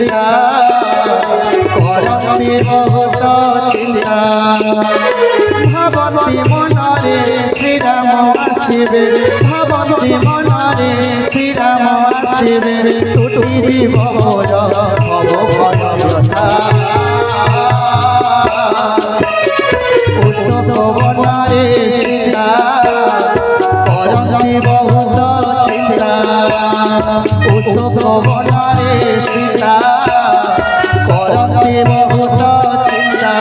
সীতা করন্তি বহুত চিন্তা ভাবন্তি মনরে শ্রীরাম আসিবে ভাবন্তি মনরে শ্রীরাম আসিবে টুটি জীব মোর ভব ভয় ব্যথা অশোক বনারে সীতা করন্তি বহুত চিন্তা অশোক বনারে সীতা করন্তি বহুত চিন্তা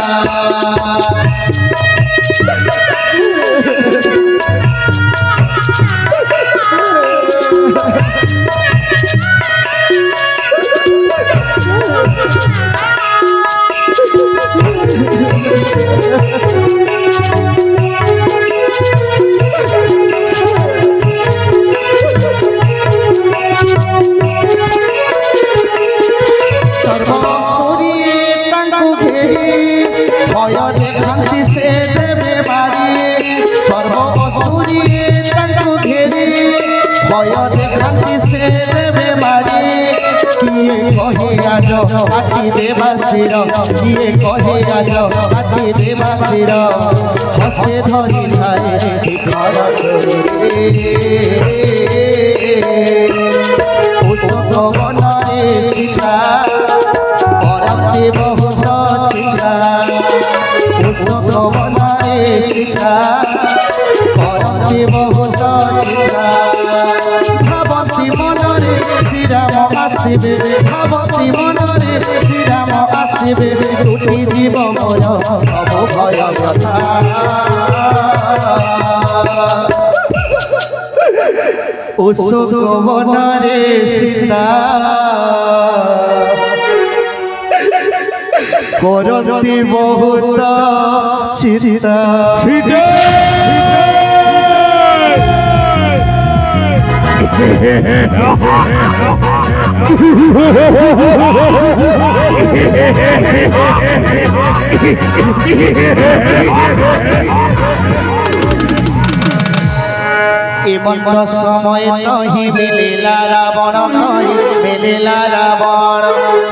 সর্বশরীরে তাঙ্কু ঘেরি ভয় দেখান্তি সে দেবে বাড়ি সর্বশরীরে তাঙ্কু ঘেরি ভয় দেখান্তি সে দেবে বাড়ি কিয়ে কহে আজ কাটি দেবা শির কিয়ে কহে আজ কাটি দেবা শির হস্তে ধরি ধারে ঘর অশোক বনরে সীতা করন্তি বহুত চিন্তা অশোক বনরে সীতা করন্তি বহুত চিন্তা ভাবন্তি মনরে শ্রীরাম আসিবে ভাবন্তি মনরে শ্রীরাম আসিবে টুটি জীব মোর ভব ভয় ব্যথা অশোক বনরে সীতা করন্তি বহুত চিন্তা এমন্ত সময় নহি মিলিলা রাবণ নহি মিলিলা রাবণ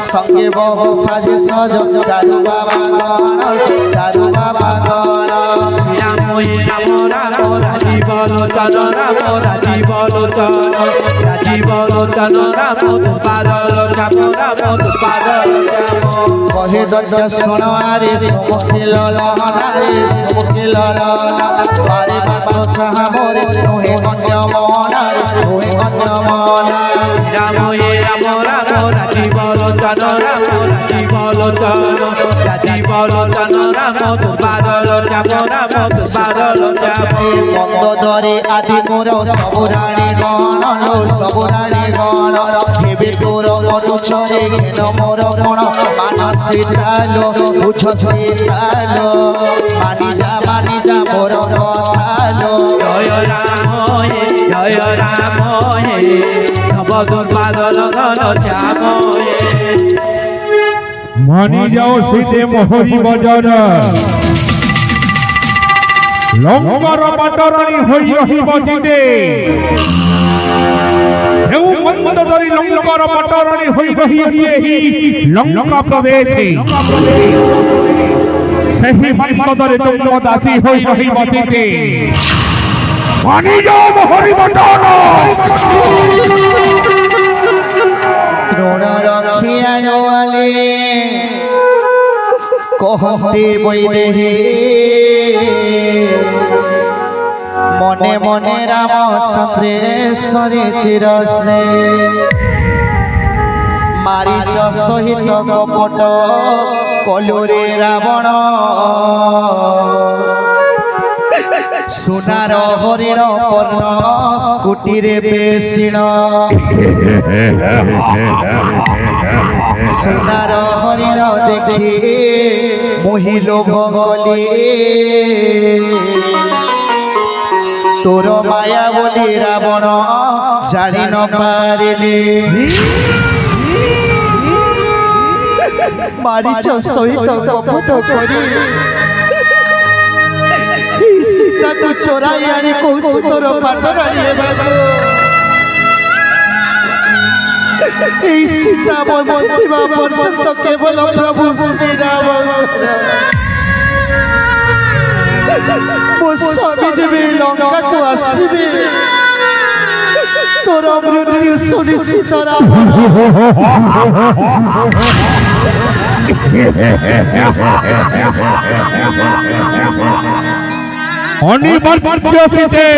সঙ্গে বহু সাজে সজ দারু বাবা গণ দারু বাবা গণ রাম রাম রাম রাজীব লোচন রাম রাজীব লোচন রাজীব লোচন রাম পাদল চাপ রাম পাদল চাপ কহে দর্শ শোনো আরে সমুখে ললনারে সমুখে ললনা আরে বাবা চাহা মোরে নোহে কঞ্জমনারে নোহে কঞ্জমনা রাম রাম রাম রাজীব লোচন রাম রাজীব লোচন রাজীব লোচন রাম পাদল চাপ রাম পাদল চাপ বন্ধ দরে আদি মোর সবরাণী গণ সবরাণী গণ হেবে তোর অনুচরে ঘেন মোর মন মানসে তালো বুঝ সীতালো মানি যা মোর কথালো জয় রাম নব পাদল ঘন শ্যাম মানি যাও শীতে মোহরি বজন লঙ্কার পাটরানী হই রহি বসিতে হেউ মন্দ ধরি লঙ্কার পাটরানী হই রহিছে লঙ্কা প্রদেশে সেই মন্দ ধরে তোম দাসী হই রহি বসিতে মানি যাও মোহরি বজন দ্রোণ রক্ষিয়াণে কহন্তি বৈদেহী মনে মনে রামচন্দ্রেশ্বরে চিরস্নে মারিচ সহিত কপট কলুরে রাবণ সোনার হরিণ পর্ণ কুটিরে বেশিণ সোনার হরিণ দেখি মহিল ভগলি তোর মায়া বলি রাবণ জানি ন পারিলি মারিচ সহিত কপট করি সীতাକୁ ଚୋରାଇ ଆଣି କହୁଛୁ ତୋର ପାଟରାଣୀ ହେବାକୁ এই সীতা বঞ্চিতা পর্যন্ত কেবল প্রভু শ্রীরাম ମୋ ସ୍ୱାମୀ ଯେବେ ଲଙ୍କାକୁ ଆସିବେ ତୋର ମୃତ୍ୟୁ ସୁନିଶ୍ଚିତ ରାମ অনিবার্য সীতে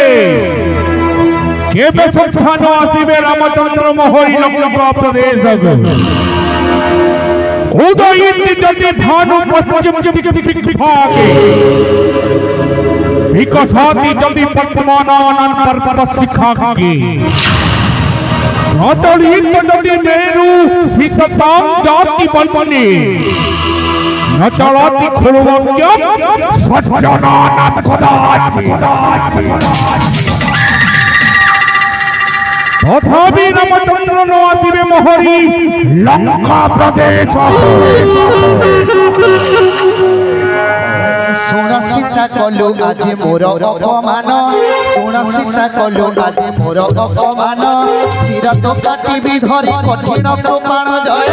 কেবে সন্ধান আসিবে রামচন্দ্র মোহরি লঙ্কা প্রদেশ উদয়িত যদি ভানু পশ্চিম ভাগে বিকশাতি যদি পদ্মনানন্তর শিখাকে প্রচলিত যদি মেরু শীততাম জাতি বলবনে নচলতি খুলবঙ্গম সজ্জনানাথ কদাচি তথাপি রামচন্দ্র ন আসিবে মোহরি লঙ্কা প্রদেশ ଶୁଣ ସୀତା କଲୁ ଆଜି ମୋର ଅପମାନ ଶୁଣ ସୀତା କଲୁ ଆଜି ମୋର ଅପମାନ ଶିର ତ କାଟିବି ଧରି କଠିନ ପ୍ରମାଣ ଜୟ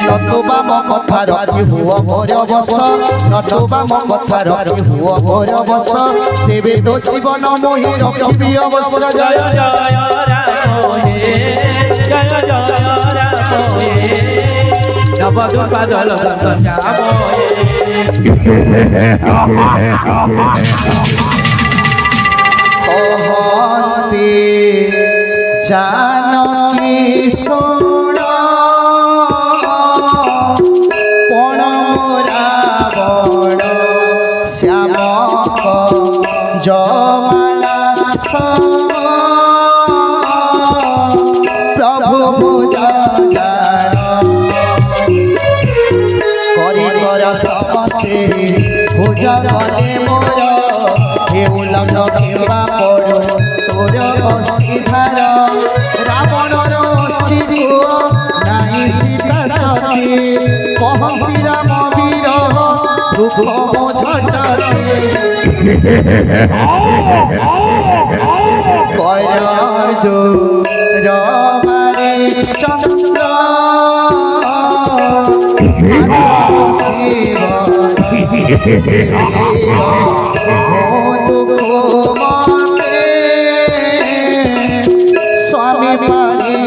নতুবা ମୋ କଥା ରଖି ହୁଅ ମୋର ବସ ନତୁବା ମୋ କଥା ରଖି ହୁଅ ମୋର ବସ ତେବେ ତୋ ଜୀବନ ମୋହି ରଖିବି ଅବଶ୍ୟ ଜୟ কহন্তি জানকী শোণ পণ রাবণ শ্যামক জমালা প্রভু জান করি কর সমসে ভুজ গলে মোর হেউ লগ্ন কিংবা পড়ো তোর অসিধার রাবণর শিশু নাই সীতা সতী কহতি রাম বীর দুঃখ ঝটাতে কয়ডো রবারে চন্দ্র শিব মতে স্বামী পারি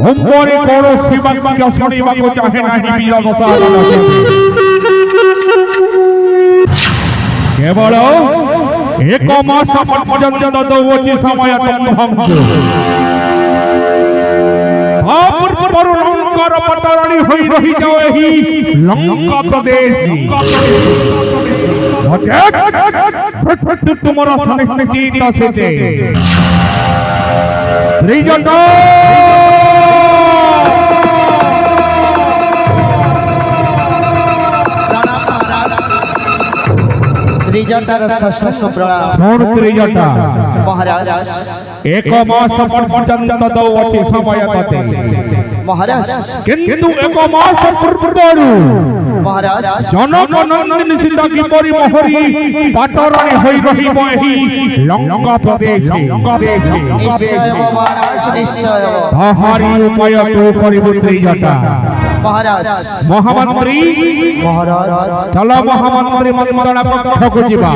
হুম্বরে বড় শিবাঙ্গ শুনিବାକୁ ଚାହେଁ ନାହିଁ ବୀର ଦଶାନନ କେବଳ ଏକ ମାସ ପର୍ଯ୍ୟନ୍ତ ଦଉଅଛି ସମୟ ତୁମ୍ଭଙ୍କୁ ପୂର୍ବରୁ ଲଙ୍କାର ପଟରାଣୀ ହୋଇ ରହିଯାଅ ଏହି ଲଙ୍କା ପ୍ରଦେଶ ତୁମର ସୁନିଶ୍ଚିତ ସେତେ ତ୍ରିଜଟ ত্রিজটার ষষ্ঠ প্রণাম শোণ ত্রিজটা মহারাজ এক মাস পর্যন্ত দৌଅଛି ସମୟ ତତେ মহারাজ କିନ୍ତୁ ଏକ ମାସ ପୂର୍ବରୁ মহারাজ ଜନକ ନନ୍ଦିନୀ ସୀତା କିପରି ମୋହରି ପାଟରାଣୀ ହୋଇ ରହିବ ଏହି ଲଙ୍କା ପ୍ରଦେଶ নিশ্চয় মহারাজ নিশ্চয় ତାହାରି ଉପାୟ ତୁ କରିବୁ ତ୍ରିଜଟା মহারাজ ମହାମନ୍ତ୍ରୀ মহারাজ চল ମହାମନ୍ତ୍ରୀ ମନ୍ତ୍ରଣା ପକ୍ଷକୁ ଯିବା